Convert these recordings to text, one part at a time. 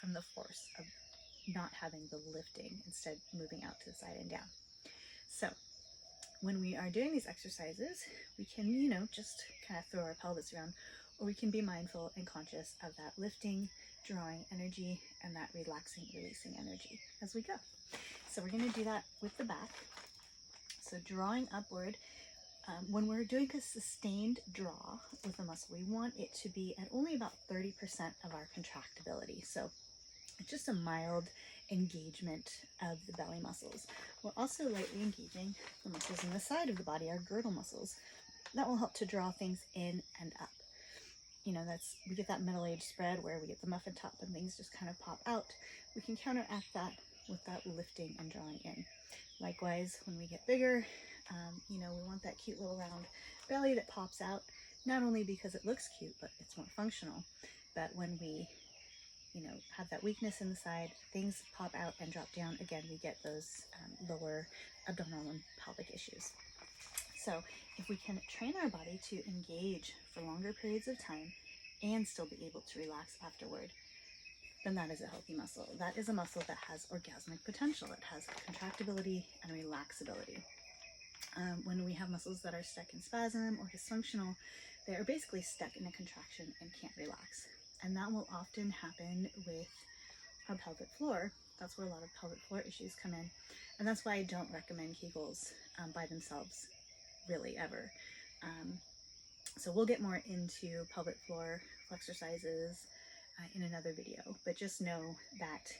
from the force of not having the lifting, instead moving out to the side and down. So when we are doing these exercises, we can, just kind of throw our pelvis around, or we can be mindful and conscious of that lifting, drawing energy, and that relaxing, releasing energy as we go. So we're going to do that with the back. So drawing upward, when we're doing a sustained draw with a muscle, we want it to be at only about 30% of our contractibility. So it's just a mild engagement of the belly muscles. We're also lightly engaging the muscles in the side of the body, our girdle muscles. That will help to draw things in and up. We get that middle-aged spread where we get the muffin top and things just kind of pop out. We can counteract that with that lifting and drawing in. Likewise, when we get bigger, we want that cute little round belly that pops out, not only because it looks cute, but it's more functional. But when we, have that weakness in the side, things pop out and drop down. Again, we get those lower abdominal and pelvic issues. So if we can train our body to engage for longer periods of time and still be able to relax afterward, then that is a healthy muscle. That is a muscle that has orgasmic potential. It has contractibility and relaxability. When we have muscles that are stuck in spasm or dysfunctional, they are basically stuck in a contraction and can't relax. And that will often happen with our pelvic floor. That's where a lot of pelvic floor issues come in. And that's why I don't recommend Kegels by themselves, really, ever. So we'll get more into pelvic floor exercises in another video, but just know that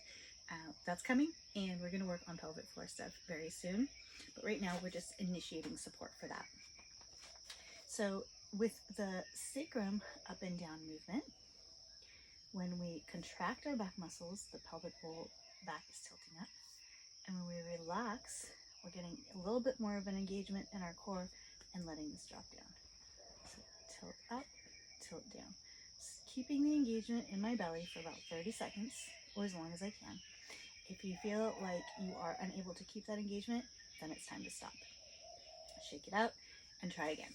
that's coming, and we're going to work on pelvic floor stuff very soon. But right now we're just initiating support for that. So with the sacrum up and down movement, when we contract our back muscles, the pelvic bowl back is tilting up. And when we relax, we're getting a little bit more of an engagement in our core and letting this drop down. So tilt up, tilt down. Just keeping the engagement in my belly for about 30 seconds, or as long as I can. If you feel like you are unable to keep that engagement, then it's time to stop. Shake it out and try again.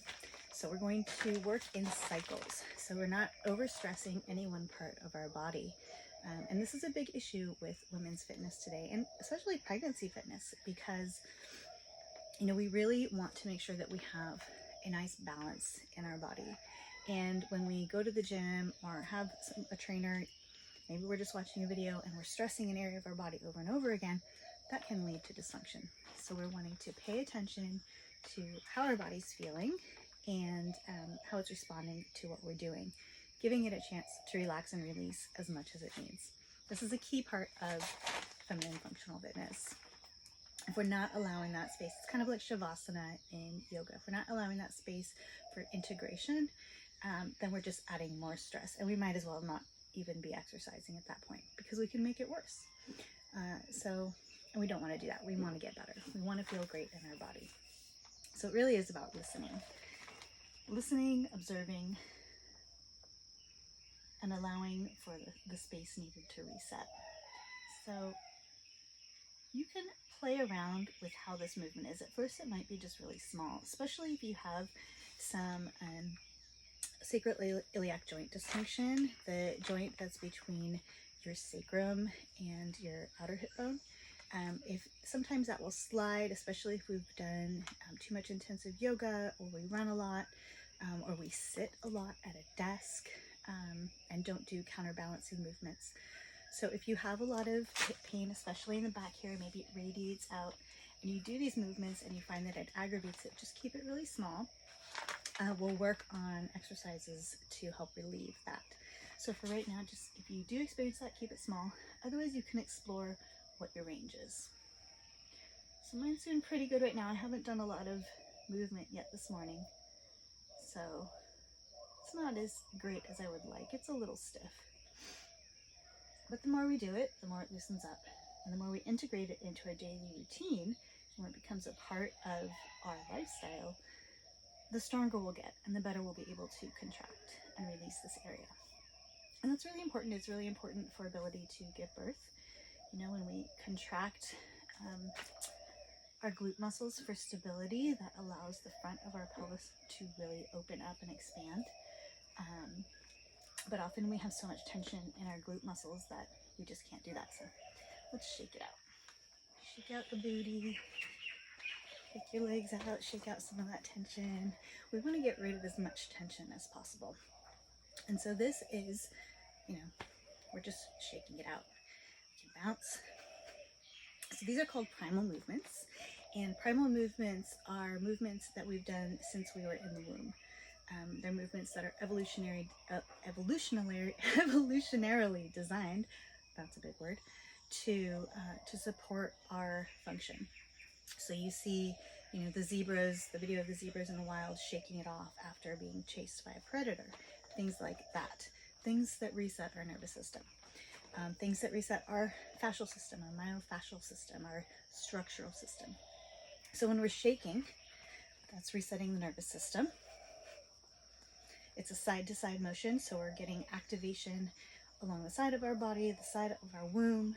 So we're going to work in cycles. So we're not overstressing any one part of our body. And this is a big issue with women's fitness today, and especially pregnancy fitness, because, we really want to make sure that we have a nice balance in our body. And when we go to the gym or have a trainer, maybe we're just watching a video and we're stressing an area of our body over and over again, that can lead to dysfunction. So we're wanting to pay attention to how our body's feeling and how it's responding to what we're doing, giving it a chance to relax and release as much as it needs. This is a key part of feminine functional fitness. If we're not allowing that space, it's kind of like Shavasana in yoga. If we're not allowing that space for integration, then we're just adding more stress, and we might as well not even be exercising at that point, because we can make it worse. And we don't want to do that. We want to get better. We want to feel great in our body. So it really is about listening, observing, and allowing for the space needed to reset. So you can play around with how this movement is. At first, it might be just really small, especially if you have some sacroiliac joint dysfunction, the joint that's between your sacrum and your outer hip bone. If sometimes that will slide, especially if we've done too much intensive yoga, or we run a lot, or we sit a lot at a desk and don't do counterbalancing movements. So if you have a lot of hip pain, especially in the back here, maybe it radiates out, and you do these movements and you find that it aggravates it, just keep it really small. We'll work on exercises to help relieve that. So for right now, just if you do experience that, keep it small. Otherwise, you can explore what your range is. So mine's doing pretty good right now. I haven't done a lot of movement yet this morning, so it's not as great as I would like. It's a little stiff. But the more we do it, the more it loosens up. And the more we integrate it into our daily routine, the more it becomes a part of our lifestyle, the stronger we'll get and the better we'll be able to contract and release this area. And that's really important. It's really important for ability to give birth. When we contract our glute muscles for stability, that allows the front of our pelvis to really open up and expand. But often we have so much tension in our glute muscles that we just can't do that. So let's shake it out. Shake out the booty. Take your legs out, shake out some of that tension. We want to get rid of as much tension as possible. And so this is, we're just shaking it out. You can bounce. So these are called primal movements. And primal movements are movements that we've done since we were in the womb. They're movements that are evolutionarily designed, that's a big word, to support our function. So you see, the zebras, the video of the zebras in the wild shaking it off after being chased by a predator. Things like that. Things that reset our nervous system. Things that reset our fascial system, our myofascial system, our structural system. So when we're shaking, that's resetting the nervous system. It's a side-to-side motion, so we're getting activation along the side of our body, the side of our womb,